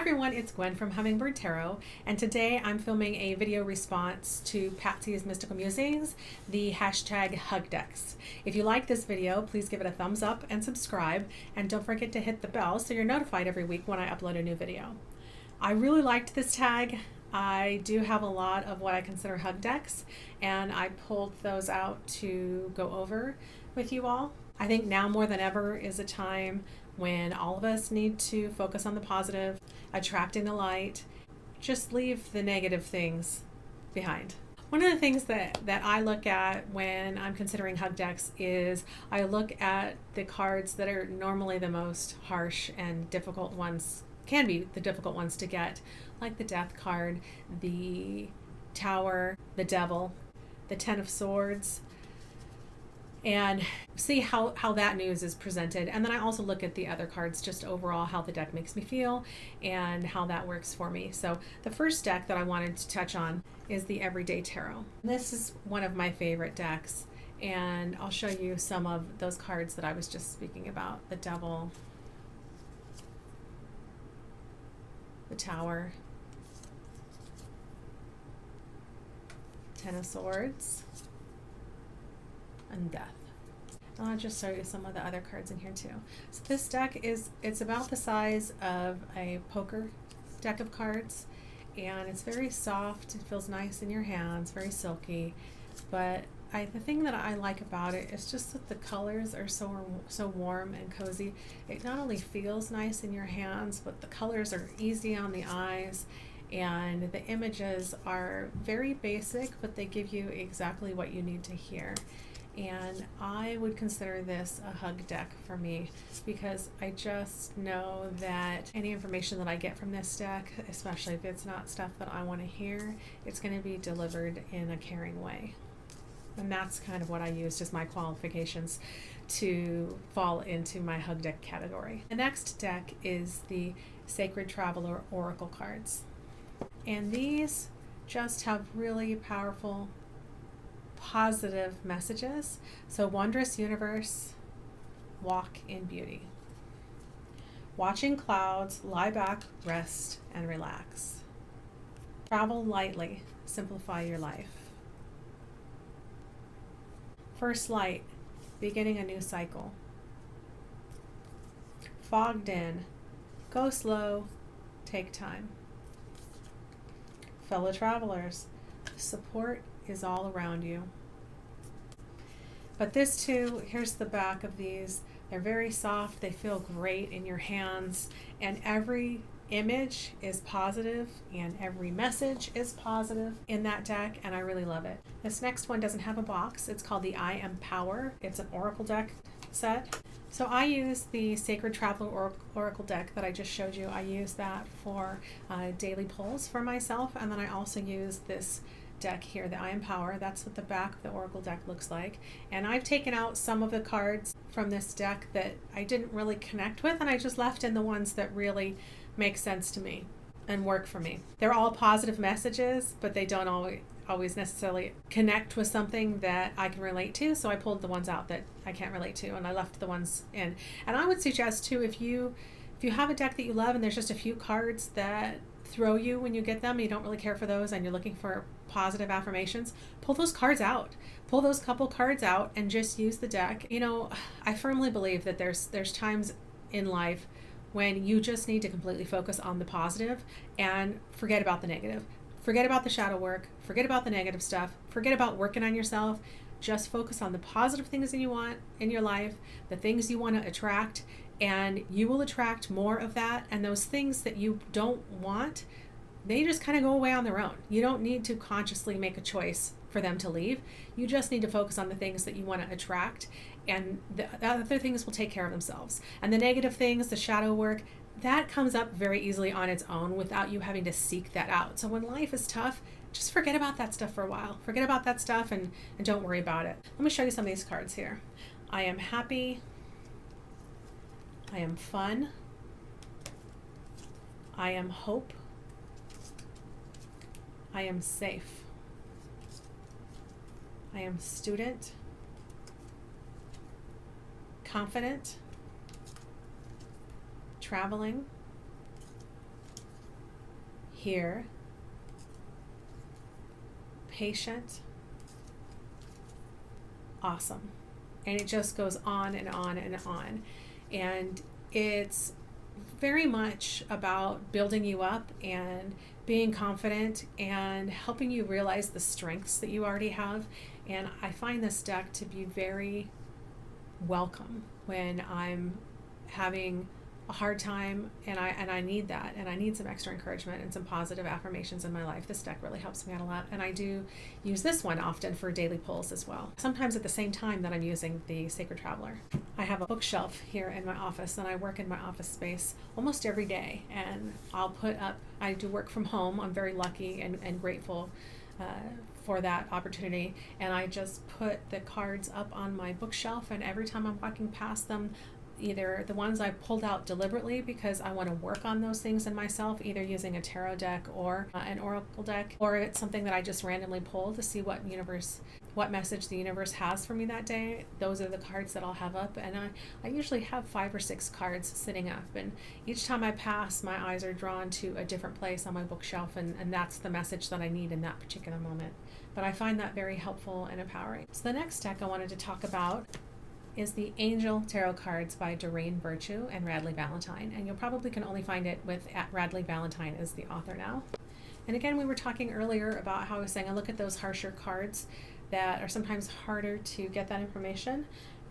everyone, it's Gwen from Hummingbird Tarot, and today I'm filming a video response to Patsy's Mystical Musings, the hashtag HugDecks. If you like this video, please give it a thumbs up and subscribe, and don't forget to hit the bell so you're notified every week when I upload a new video. I really liked this tag. I do have a lot of what I consider HugDecks, and I pulled those out to go over with you all. I think now more than ever is a time when all of us need to focus on the positive, attracting the light, just leave the negative things behind. One of the things that I look at when I'm considering HugDecks is I look at the cards that are normally the most harsh and difficult ones, can be the difficult ones to get, like the Death card, the Tower, the Devil, the Ten of Swords, and see how that news is presented. And then I also look at the other cards, just overall how the deck makes me feel and how that works for me. So the first deck that I wanted to touch on is the Everyday Tarot. This is one of my favorite decks, and I'll show you some of those cards that I was just speaking about. The Devil, the Tower, Ten of Swords, and Death. And I'll just show you some of the other cards in here too. So this deck it's about the size of a poker deck of cards, and it's very soft. It feels nice in your hands, very silky. But the thing that I like about it is just that the colors are so warm and cozy. It not only feels nice in your hands, but the colors are easy on the eyes. And the images are very basic, but they give you exactly what you need to hear. And I would consider this a hug deck for me, because I just know that any information that I get from this deck, especially if it's not stuff that I want to hear, it's going to be delivered in a caring way. And that's kind of what I used as my qualifications to fall into my hug deck category. The next deck is the Sacred Traveler Oracle cards. And these just have really powerful, positive messages. So wondrous universe, walk in beauty. Watching clouds, lie back, rest, and relax. Travel lightly, simplify your life. First light, beginning a new cycle. Fogged in, go slow, take time. Fellow travelers, support is all around you. But this too, here's the back of these. They're very soft, they feel great in your hands, and every image is positive and every message is positive in that deck, and I really love it. This next one doesn't have a box. It's called the I Am Power. It's an oracle deck set. So I use the Sacred Traveler Oracle deck that I just showed you. I use that for daily pulls for myself, and then I also use this deck here, the I Am Power. That's what the back of the Oracle deck looks like. And I've taken out some of the cards from this deck that I didn't really connect with, and I just left in the ones that really make sense to me and work for me. They're all positive messages, but they don't always necessarily connect with something that I can relate to, so I pulled the ones out that I can't relate to, and I left the ones in. And I would suggest too, if you have a deck that you love and there's just a few cards that throw you when you get them, you don't really care for those, and you're looking for positive affirmations, pull those cards out. Pull those couple cards out and just use the deck. You know, I firmly believe that there's times in life when you just need to completely focus on the positive and forget about the negative. Forget about the shadow work, forget about the negative stuff, forget about working on yourself. Just focus on the positive things that you want in your life, the things you want to attract, and you will attract more of that. And those things that you don't want, they just kind of go away on their own. You don't need to consciously make a choice for them to leave. You just need to focus on the things that you want to attract, and the other things will take care of themselves. And the negative things, the shadow work, that comes up very easily on its own without you having to seek that out. So when life is tough, just forget about that stuff for a while. Forget about that stuff and don't worry about it. Let me show you some of these cards here. I am happy. I am fun. I am hope. I am safe. I am student. Confident. Traveling. here, patient, awesome. And it just goes on and on and on. And it's very much about building you up and being confident and helping you realize the strengths that you already have. And I find this deck to be very welcome when I'm having a hard time and I need that, and I need some extra encouragement and some positive affirmations in my life. This deck really helps me out a lot, and I do use this one often for daily pulls as well. Sometimes at the same time that I'm using the Sacred Traveler. I have a bookshelf here in my office, and I work in my office space almost every day, and I'll put up, I do work from home. I'm very lucky and grateful for that opportunity, and I just put the cards up on my bookshelf, and every time I'm walking past them, either the ones I pulled out deliberately because I want to work on those things in myself, either using a tarot deck or an oracle deck, or it's something that I just randomly pull to see what message the universe has for me that day. Those are the cards that I'll have up, and I usually have 5 or 6 cards sitting up, and each time I pass, my eyes are drawn to a different place on my bookshelf, and that's the message that I need in that particular moment. But I find that very helpful and empowering. So the next deck I wanted to talk about is the Angel Tarot Cards by Doreen Virtue and Radleigh Valentine. And you'll probably can only find it with Radleigh Valentine as the author now. And again, we were talking earlier about how I was saying I look at those harsher cards that are sometimes harder to get that information.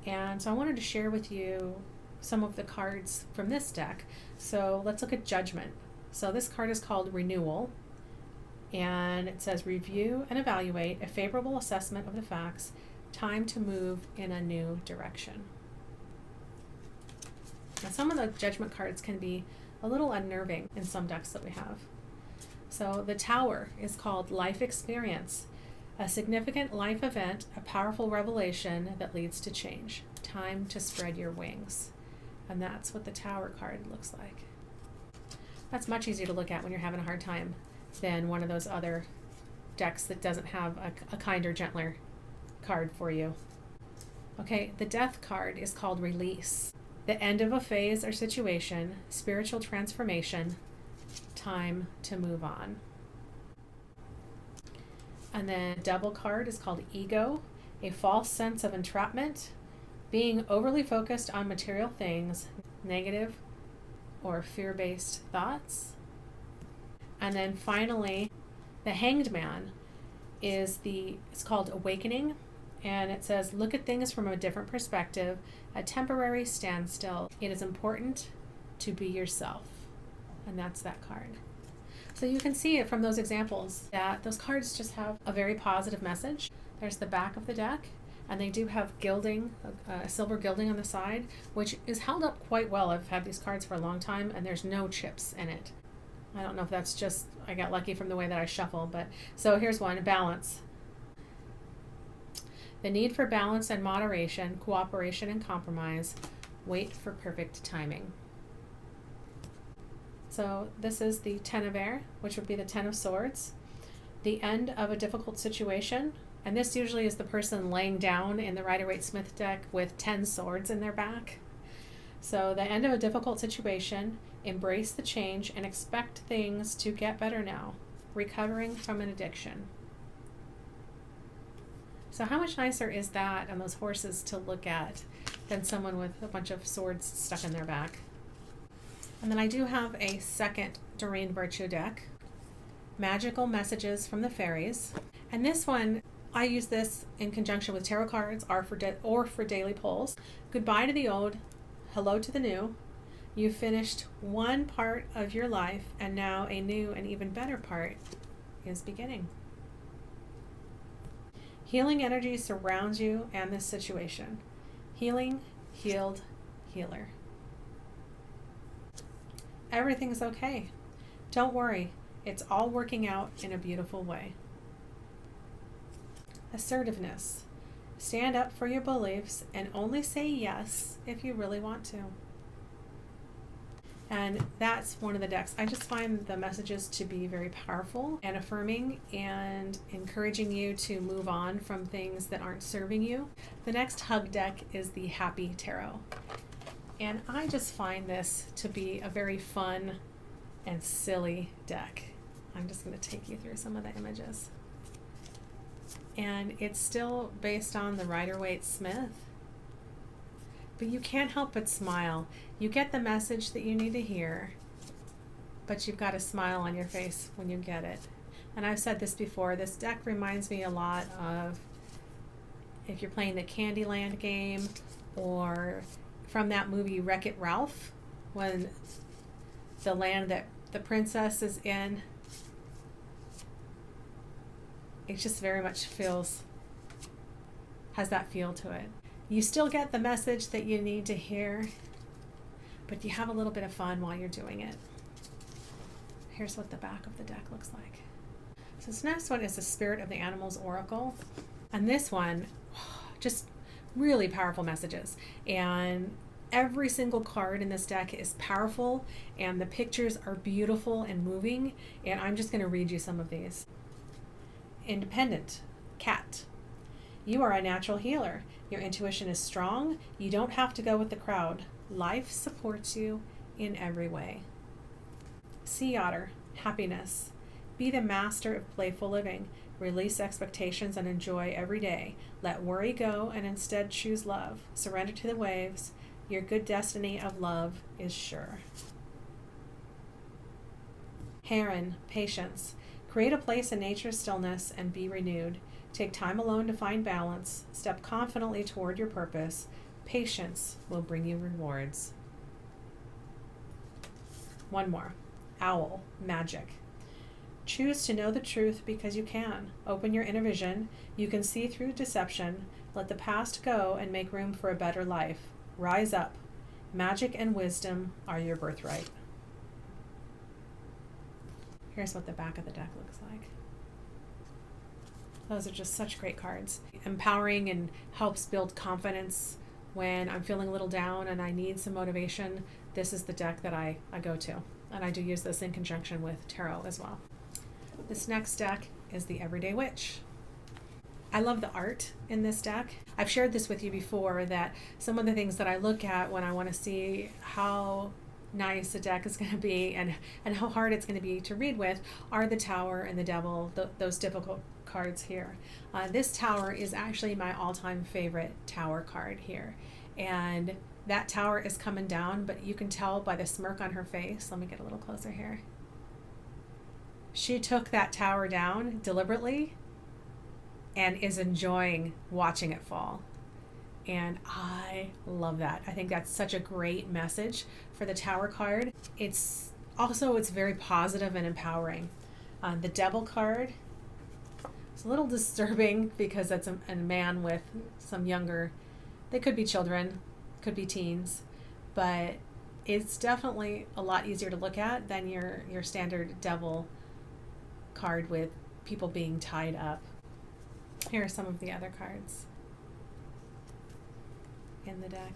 And so I wanted to share with you some of the cards from this deck. So let's look at Judgment. So this card is called Renewal. And it says, review and evaluate a favorable assessment of the facts. Time to move in a new direction. Now, some of the Judgment cards can be a little unnerving in some decks that we have. So the Tower is called Life Experience, a significant life event, a powerful revelation that leads to change. Time to spread your wings. And that's what the Tower card looks like. That's much easier to look at when you're having a hard time than one of those other decks that doesn't have a kinder, gentler card for you. Okay, the Death card is called Release. The end of a phase or situation, spiritual transformation, time to move on. And then Devil card is called Ego, a false sense of entrapment, being overly focused on material things, negative or fear-based thoughts. And then finally, the Hanged Man it's called Awakening. And it says, look at things from a different perspective, a temporary standstill. It is important to be yourself. And that's that card. So you can see it from those examples that those cards just have a very positive message. There's the back of the deck, and they do have gilding, silver gilding on the side, which is held up quite well. I've had these cards for a long time, and there's no chips in it. I don't know if that's just, I got lucky from the way that I shuffle, but so here's one, Balance. The need for balance and moderation, cooperation and compromise. Wait for perfect timing. So this is the Ten of Air, which would be the Ten of Swords. The end of a difficult situation. And this usually is the person laying down in the Rider-Waite-Smith deck with 10 swords in their back. So the end of a difficult situation. Embrace the change and expect things to get better now. Recovering from an addiction. So how much nicer is that on those horses to look at than someone with a bunch of swords stuck in their back? And then I do have a second Doreen Virtue deck, Magical Messages from the Fairies. And this one, I use this in conjunction with tarot cards or for daily pulls. Goodbye to the old, hello to the new. You've finished one part of your life, and now a new and even better part is beginning. Healing energy surrounds you and this situation. Healing, healed, healer. Everything's okay. Don't worry. It's all working out in a beautiful way. Assertiveness. Stand up for your beliefs and only say yes if you really want to. And that's one of the decks. I just find the messages to be very powerful and affirming and encouraging you to move on from things that aren't serving you. The next Hug deck is the Happy Tarot. And I just find this to be a very fun and silly deck. I'm just going to take you through some of the images. And it's still based on the Rider-Waite-Smith, but you can't help but smile. You get the message that you need to hear, but you've got a smile on your face when you get it. And I've said this before, this deck reminds me a lot of if you're playing the Candyland game, or from that movie Wreck-It Ralph, when the land that the princess is in, it just very much has that feel to it. You still get the message that you need to hear, but you have a little bit of fun while you're doing it. Here's what the back of the deck looks like. So this next one is the Spirit of the Animals Oracle. And this one, just really powerful messages. And every single card in this deck is powerful, and the pictures are beautiful and moving. And I'm just going to read you some of these. Independent, cat. You are a natural healer. Your intuition is strong. You don't have to go with the crowd. Life supports you in every way. Sea otter, happiness. Be the master of playful living. Release expectations and enjoy every day. Let worry go and instead choose love. Surrender to the waves. Your good destiny of love is sure. Heron, patience. Create a place in nature's stillness and be renewed. Take time alone to find balance. Step confidently toward your purpose. Patience will bring you rewards. One more. Owl, magic. Choose to know the truth because you can. Open your inner vision. You can see through deception. Let the past go and make room for a better life. Rise up. Magic and wisdom are your birthright. Here's what the back of the deck looks like. Those are just such great cards. Empowering and helps build confidence when I'm feeling a little down and I need some motivation. This is the deck that I go to. And I do use this in conjunction with tarot as well. This next deck is the Everyday Witch. I love the art in this deck. I've shared this with you before, that some of the things that I look at when I want to see how nice a deck is going to be and how hard it's going to be to read with are the Tower and the Devil, those difficult cards here. This Tower is actually my all-time favorite Tower card here. And that Tower is coming down, but you can tell by the smirk on her face. Let me get a little closer here. She took that Tower down deliberately and is enjoying watching it fall. And I love that. I think that's such a great message for the Tower card. It's very positive and empowering. The Devil card, it's a little disturbing because that's a man with some younger, they could be children, could be teens, but it's definitely a lot easier to look at than your standard Devil card with people being tied up. Here are some of the other cards in the deck.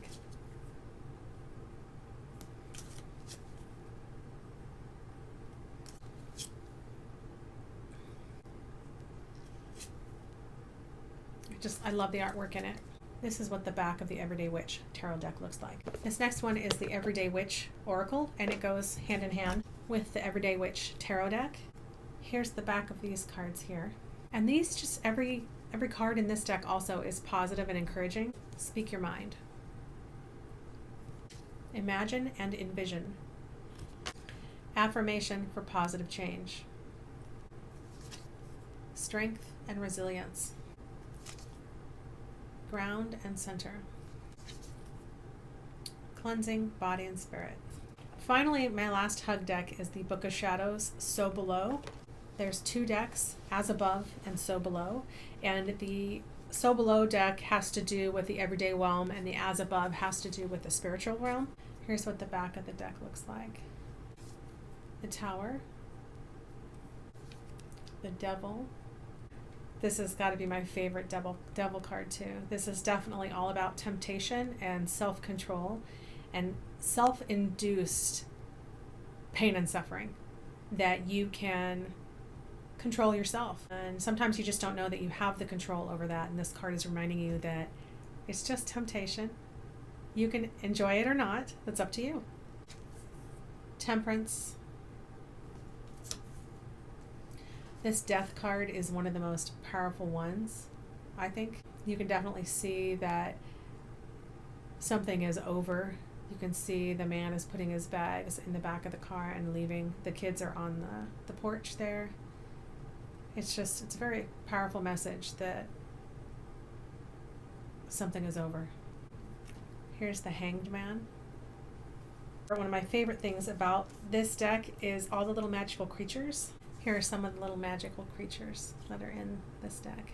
I love the artwork in it. This is what the back of the Everyday Witch tarot deck looks like. This next one is the Everyday Witch Oracle, and it goes hand in hand with the Everyday Witch tarot deck. Here's the back of these cards here. And these just, every card in this deck also is positive and encouraging. Speak your mind. Imagine and envision. Affirmation for positive change. Strength and resilience. Ground and center. Cleansing body and spirit. Finally, my last hug deck is the Book of Shadows, So Below. There's two decks, As Above and So Below, and the So Below deck has to do with the everyday realm, and the As Above has to do with the spiritual realm. Here's what the back of the deck looks like. The Tower. The Devil. This has got to be my favorite devil card too. This is definitely all about temptation and self-control and self-induced pain and suffering, that you can control yourself. And sometimes you just don't know that you have the control over that. And this card is reminding you that it's just temptation. You can enjoy it or not. That's up to you. Temperance. This death card is one of the most powerful ones, I think. You can definitely see that something is over. You can see the man is putting his bags in the back of the car and leaving. The kids are on the porch there. It's a very powerful message that something is over. Here's the Hanged Man. One of my favorite things about this deck is all the little magical creatures. Here are some of the little magical creatures that are in this deck.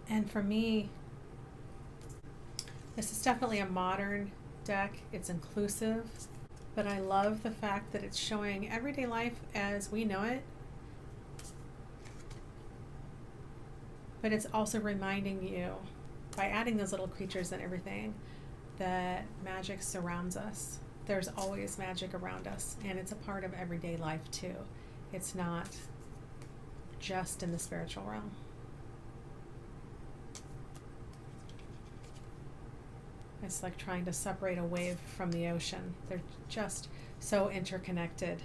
And for me, this is definitely a modern deck. It's inclusive, but I love the fact that it's showing everyday life as we know it, but it's also reminding you, by adding those little creatures and everything, that magic surrounds us. There's always magic around us, and it's a part of everyday life too. It's not just in the spiritual realm. It's like trying to separate a wave from the ocean. They're just so interconnected.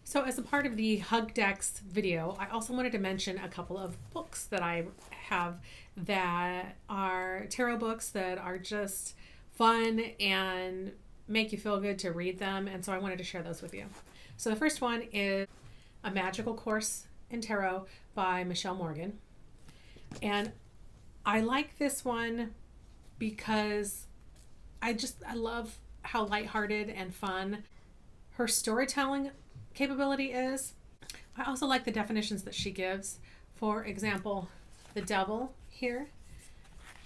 So as a part of the HugDecks video, I also wanted to mention a couple of books that I have that are tarot books that are just fun and make you feel good to read them. And so I wanted to share those with you. So the first one is A Magical Course in Tarot by Michelle Morgan. And I like this one because I love how lighthearted and fun her storytelling capability is. I also like the definitions that she gives. For example, the devil here.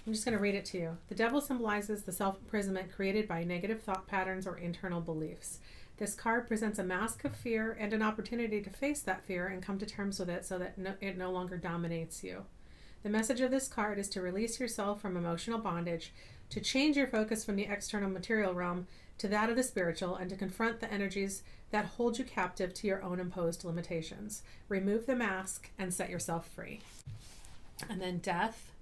I'm just going to read it to you. The devil symbolizes the self-imprisonment created by negative thought patterns or internal beliefs. This card presents a mask of fear and an opportunity to face that fear and come to terms with it so that it no longer dominates you. The message of this card is to release yourself from emotional bondage, to change your focus from the external material realm to that of the spiritual, and to confront the energies that hold you captive to your own imposed limitations. Remove the mask and set yourself free. And then death.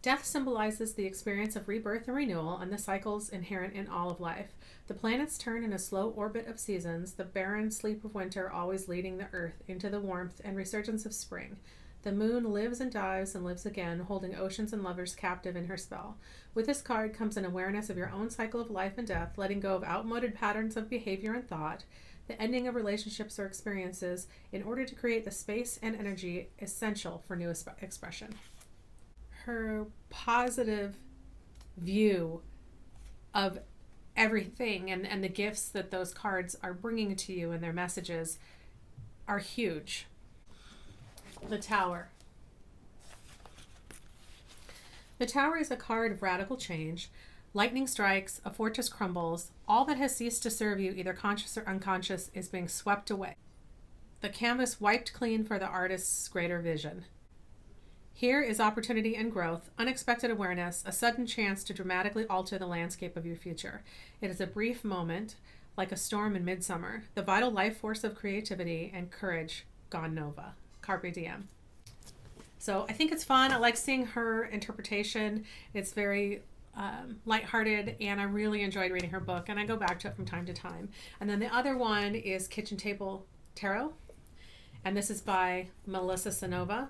Death symbolizes the experience of rebirth and renewal and the cycles inherent in all of life. The planets turn in a slow orbit of seasons, the barren sleep of winter always leading the earth into the warmth and resurgence of spring. The moon lives and dies and lives again, holding oceans and lovers captive in her spell. With this card comes an awareness of your own cycle of life and death, letting go of outmoded patterns of behavior and thought, the ending of relationships or experiences, in order to create the space and energy essential for new expression. Her positive view of everything and the gifts that those cards are bringing to you and their messages are huge. The Tower. The Tower is a card of radical change. Lightning strikes, a fortress crumbles. All that has ceased to serve you, either conscious or unconscious, is being swept away. The canvas wiped clean for the artist's greater vision. Here is opportunity and growth, unexpected awareness, a sudden chance to dramatically alter the landscape of your future. It is a brief moment, like a storm in midsummer, the vital life force of creativity and courage gone nova. Carpe diem. So I think it's fun. I like seeing her interpretation. It's very lighthearted, and I really enjoyed reading her book, and I go back to it from time to time. And then the other one is Kitchen Table Tarot, and this is by Melissa Sanova.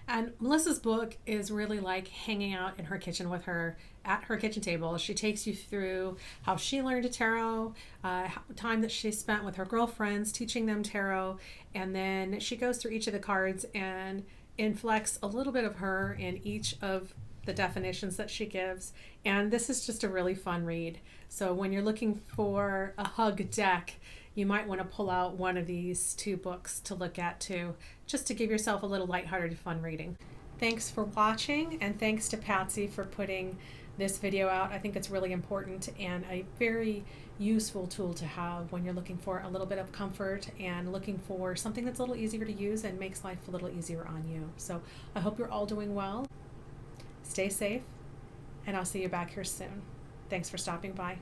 And Melissa's book is really like hanging out in her kitchen with her at her kitchen table. She takes you through how she learned tarot, time that she spent with her girlfriends teaching them tarot, and then she goes through each of the cards and inflects a little bit of her in each of the definitions that she gives. And this is just a really fun read. So when you're looking for a hug deck, you might want to pull out one of these two books to look at too, just to give yourself a little lighthearted fun reading. Thanks for watching, and thanks to Patsy for putting this video out. I think it's really important and a very useful tool to have when you're looking for a little bit of comfort and looking for something that's a little easier to use and makes life a little easier on you. So I hope you're all doing well. Stay safe, and I'll see you back here soon. Thanks for stopping by.